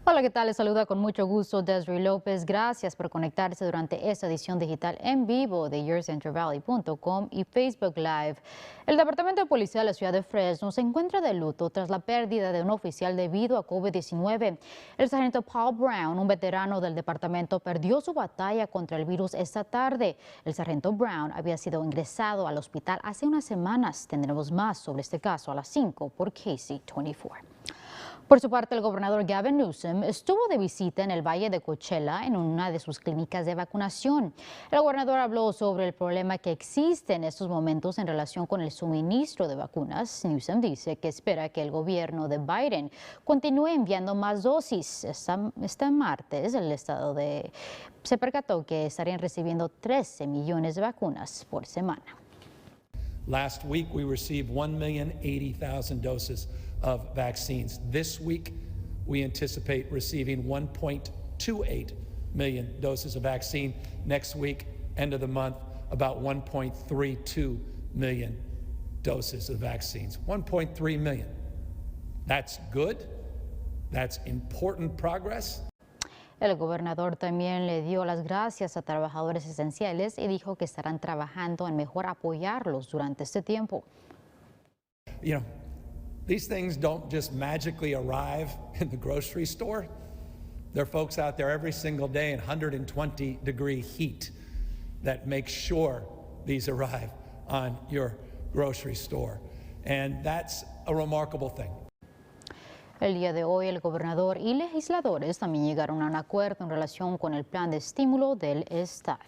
Hola, ¿qué tal? Les saluda con mucho gusto Desiree López. Gracias por conectarse durante esta edición digital en vivo de YourCentralValley.com y Facebook Live. El Departamento de Policía de la ciudad de Fresno se encuentra de luto tras la pérdida de un oficial debido a COVID-19. El sargento Paul Brown, un veterano del departamento, perdió su batalla contra el virus esta tarde. El sargento Brown había sido ingresado al hospital hace unas semanas. Tendremos más sobre este caso a las 5 por KC24. Por su parte, el gobernador Gavin Newsom estuvo de visita en el Valle de Coachella en una de sus clínicas de vacunación. El gobernador habló sobre el problema que existe en estos momentos en relación con el suministro de vacunas. Newsom dice que espera que el gobierno de Biden continúe enviando más dosis. Este martes, el estado se percató que estarían recibiendo 13 millones de vacunas por semana. Last week, we received 1,080,000 doses of vaccines. This week, we anticipate receiving 1.28 million doses of vaccine. Next week, end of the month, about 1.32 million doses of vaccines. 1.3 million. That's good. That's important progress. El gobernador también le dio las gracias a trabajadores esenciales y dijo que estarán trabajando en mejor apoyarlos durante este tiempo. You know, these things don't just magically arrive in the grocery store. There are folks out there every single day in 120-degree heat that make sure these arrive on your grocery store. And that's a remarkable thing. El día de hoy, el gobernador y legisladores también llegaron a un acuerdo en relación con el plan de estímulo del Estado.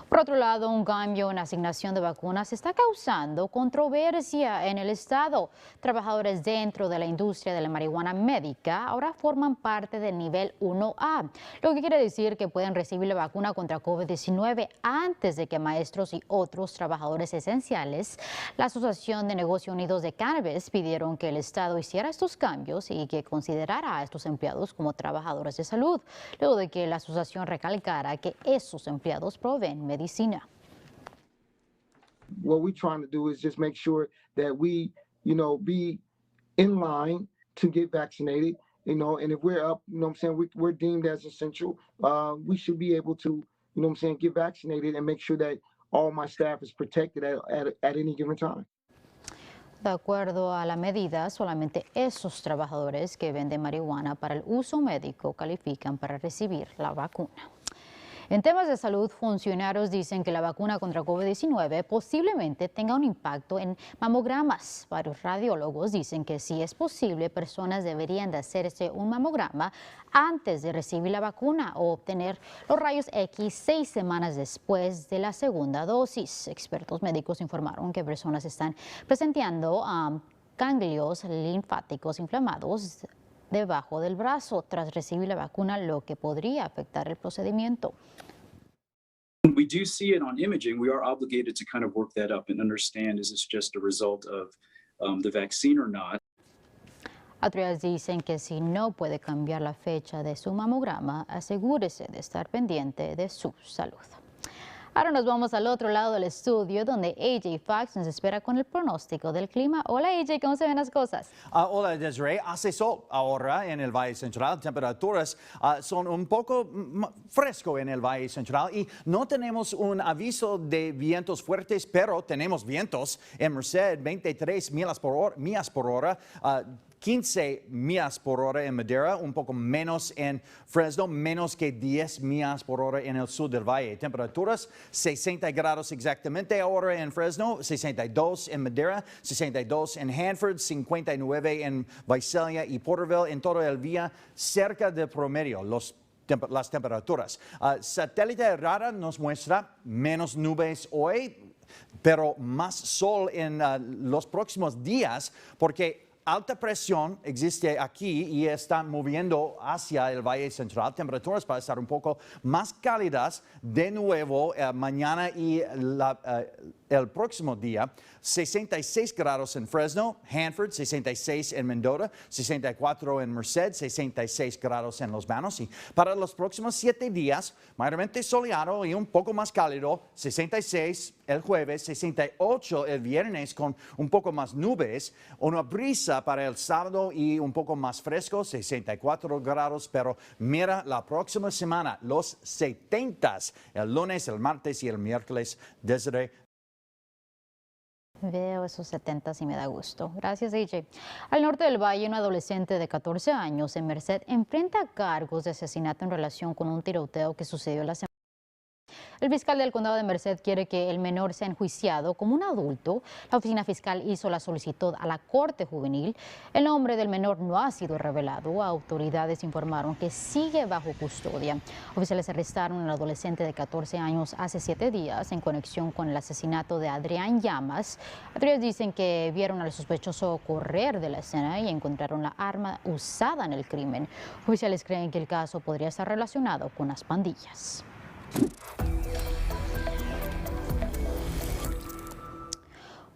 Por otro lado, un cambio en asignación de vacunas está causando controversia en el estado. Trabajadores dentro de la industria de la marihuana médica ahora forman parte del nivel 1A, lo que quiere decir que pueden recibir la vacuna contra COVID-19 antes de que maestros y otros trabajadores esenciales. La Asociación de Negocios Unidos de Cannabis pidieron que el estado hiciera estos cambios y que considerara a estos empleados como trabajadores de salud, luego de que la asociación recalcara que esos empleados proveen medicina. What we're trying to do is just make sure that we, be in line to get vaccinated, and if we're up, we're deemed as essential, we should be able to, get vaccinated and make sure that all my staff is protected at any given time. De acuerdo a la medida, solamente esos trabajadores que venden marihuana para el uso médico califican para recibir la vacuna. En temas de salud, funcionarios dicen que la vacuna contra COVID-19 posiblemente tenga un impacto en mamogramas. Varios radiólogos dicen que si es posible, personas deberían de hacerse un mamograma antes de recibir la vacuna o obtener los rayos X 6 semanas después de la segunda dosis. Expertos médicos informaron que personas están presentando ganglios linfáticos inflamados debajo del brazo tras recibir la vacuna, lo que podría afectar el procedimiento. When we do see it on imaging, we are obligated to kind of work that up and understand, is this just a result of the vaccine or not? Autoridades dicen que si no puede cambiar la fecha de su mamograma, asegúrese de estar pendiente de su salud. Ahora nos vamos al otro lado del estudio, donde AJ Fox nos espera con el pronóstico del clima. Hola AJ, ¿cómo se ven las cosas? Hola Desiree, hace sol ahora en el Valle Central. Temperaturas son un poco fresco en el Valle Central y no tenemos un aviso de vientos fuertes, pero tenemos vientos en Merced, 23 millas por hora. 15 millas por hora en Madera, un poco menos en Fresno, menos que 10 millas por hora en el sur del valle. Temperaturas 60 grados exactamente ahora en Fresno, 62 en Madera, 62 en Hanford, 59 en Visalia y Porterville. En todo el día cerca del promedio las temperaturas. Satélite radar nos muestra menos nubes hoy, pero más sol en los próximos días porque alta presión existe aquí y está moviendo hacia el Valle Central. Temperaturas para estar un poco más cálidas de nuevo mañana y el próximo día, 66 grados en Fresno, Hanford, 66 en Mendota, 64 en Merced, 66 grados en Los Banos. Y para los próximos 7 días, mayormente soleado y un poco más cálido, 66 el jueves, 68 el viernes con un poco más nubes, una brisa para el sábado y un poco más fresco, 64 grados, pero mira la próxima semana, los 70s, el lunes, el martes y el miércoles, desde Veo esos 70 y me da gusto. Gracias, AJ. Al norte del valle, un adolescente de 14 años en Merced enfrenta cargos de asesinato en relación con un tiroteo que sucedió la semana. El fiscal del condado de Merced quiere que el menor sea enjuiciado como un adulto. La oficina fiscal hizo la solicitud a la corte juvenil. El nombre del menor no ha sido revelado. Autoridades informaron que sigue bajo custodia. Oficiales arrestaron al adolescente de 14 años hace 7 días en conexión con el asesinato de Adrián Llamas. Autoridades dicen que vieron al sospechoso correr de la escena y encontraron la arma usada en el crimen. Oficiales creen que el caso podría estar relacionado con las pandillas.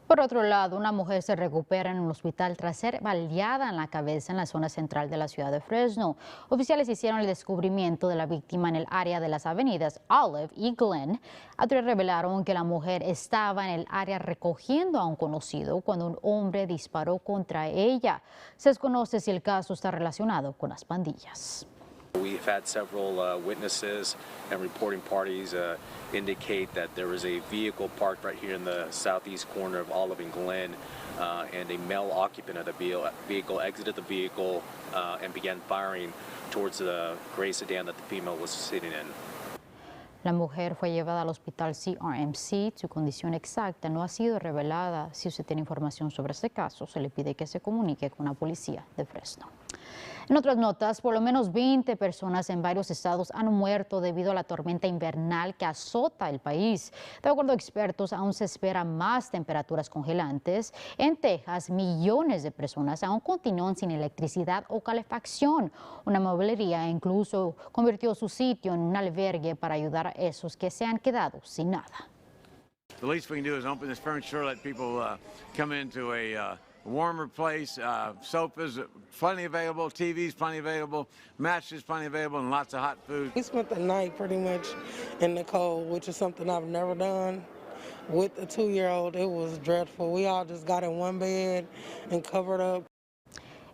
Por otro lado, una mujer se recupera en un hospital tras ser baleada en la cabeza en la zona central de la ciudad de Fresno. Oficiales hicieron el descubrimiento de la víctima en el área de las avenidas Olive y Glen. Autoridades revelaron que la mujer estaba en el área recogiendo a un conocido cuando un hombre disparó contra ella. Se desconoce si el caso está relacionado con las pandillas. We've had several witnesses and reporting parties indicate that there was a vehicle parked right here in the southeast corner of Olive and Glen, and a male occupant of the vehicle exited the vehicle and began firing towards the gray sedan that the female was sitting in. La mujer fue llevada al hospital CRMC. Su condición exacta no ha sido revelada. Si usted tiene información sobre este caso, se le pide que se comunique con la policía de Fresno. En otras notas, por lo menos 20 personas en varios estados han muerto debido a la tormenta invernal que azota el país. De acuerdo a expertos, aún se esperan más temperaturas congelantes. En Texas, millones de personas aún continúan sin electricidad o calefacción. Una mueblería incluso convirtió su sitio en un albergue para ayudar a esos que se han quedado sin nada. The least we can do is open this furniture, let people come into a warmer place, sofas plenty available, TVs plenty available, mattresses plenty available, and lots of hot food. We spent the night pretty much in the cold, which is something I've never done. With a 2-year-old, it was dreadful. We all just got in one bed and covered up.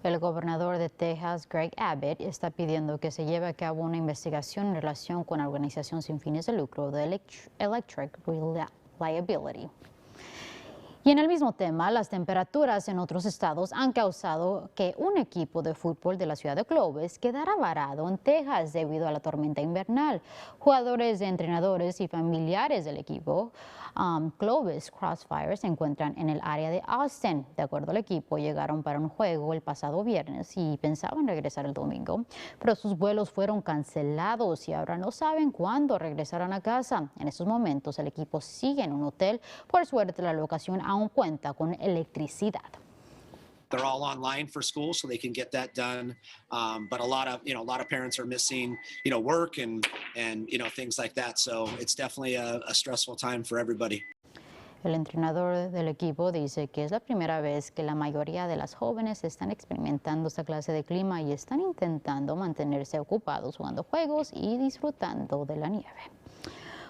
El gobernador de Texas, Greg Abbott, está pidiendo que se lleve a cabo una investigación en relación con la organización sin fines de lucro de Electric Reliability. Y en el mismo tema, las temperaturas en otros estados han causado que un equipo de fútbol de la ciudad de Clovis quedara varado en Texas debido a la tormenta invernal. Jugadores, entrenadores y familiares del equipo Clovis Crossfire se encuentran en el área de Austin. De acuerdo al equipo, llegaron para un juego el pasado viernes y pensaban regresar el domingo, pero sus vuelos fueron cancelados y ahora no saben cuándo regresarán a casa. En estos momentos, el equipo sigue en un hotel. Por suerte, la locación aún cuenta con electricidad. They're all online for school, so they can get that done. But a lot of parents are missing, work and things like that. So it's definitely a stressful time for everybody. El entrenador del equipo dice que es la primera vez que la mayoría de las jóvenes están experimentando esta clase de clima y están intentando mantenerse ocupados jugando juegos y disfrutando de la nieve.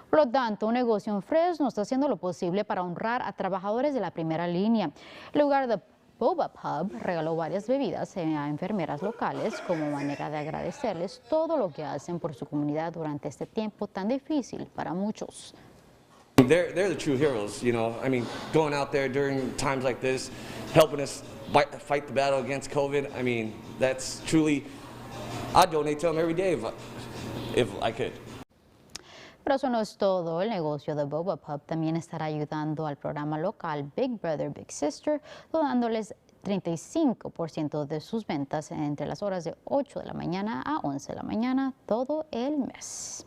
Por lo tanto, un negocio en Fresno está haciendo lo posible para honrar a trabajadores de la primera línea. El lugar de Boba Pub regaló varias bebidas a enfermeras locales como manera de agradecerles todo lo que hacen por su comunidad durante este tiempo tan difícil para muchos. They're the true heroes, going out there during times like this, helping us fight the battle against COVID. That's truly, I'd donate to them every day if I could. Pero eso no es todo. El negocio de Boba Pub también estará ayudando al programa local Big Brother, Big Sister, donándoles 35% de sus ventas entre las horas de 8 de la mañana a 11 de la mañana todo el mes.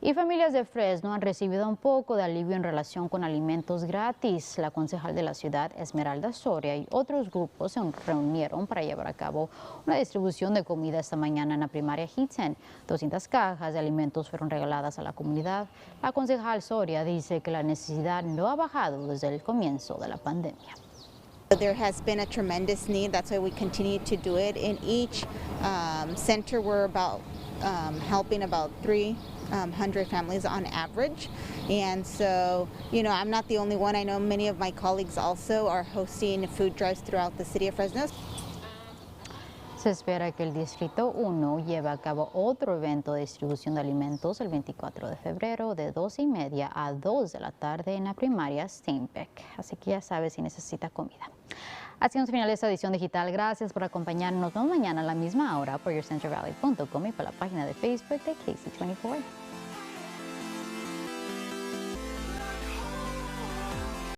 Y familias de Fresno han recibido un poco de alivio en relación con alimentos gratis. La concejal de la ciudad, Esmeralda Soria, y otros grupos se reunieron para llevar a cabo una distribución de comida esta mañana en la primaria Hitzen. 200 cajas de alimentos fueron regaladas a la comunidad. La concejal Soria dice que la necesidad no ha bajado desde el comienzo de la pandemia. There has been a tremendous need. That's why we continue to do it. In each center, we're about helping about 300 families on average. And so, you know, I'm not the only one. I know many of my colleagues also are hosting food drives throughout the city of Fresno. Se espera que el Distrito 1 lleve a cabo otro evento de distribución de alimentos el 24 de febrero de 2:30 a 2 de la tarde en la primaria Steinbeck. Así que ya sabes si necesita comida. Así nos finaliza esta edición digital. Gracias por acompañarnos. Nos vemos mañana a la misma hora por YourCentralValley.com y por la página de Facebook de KC24.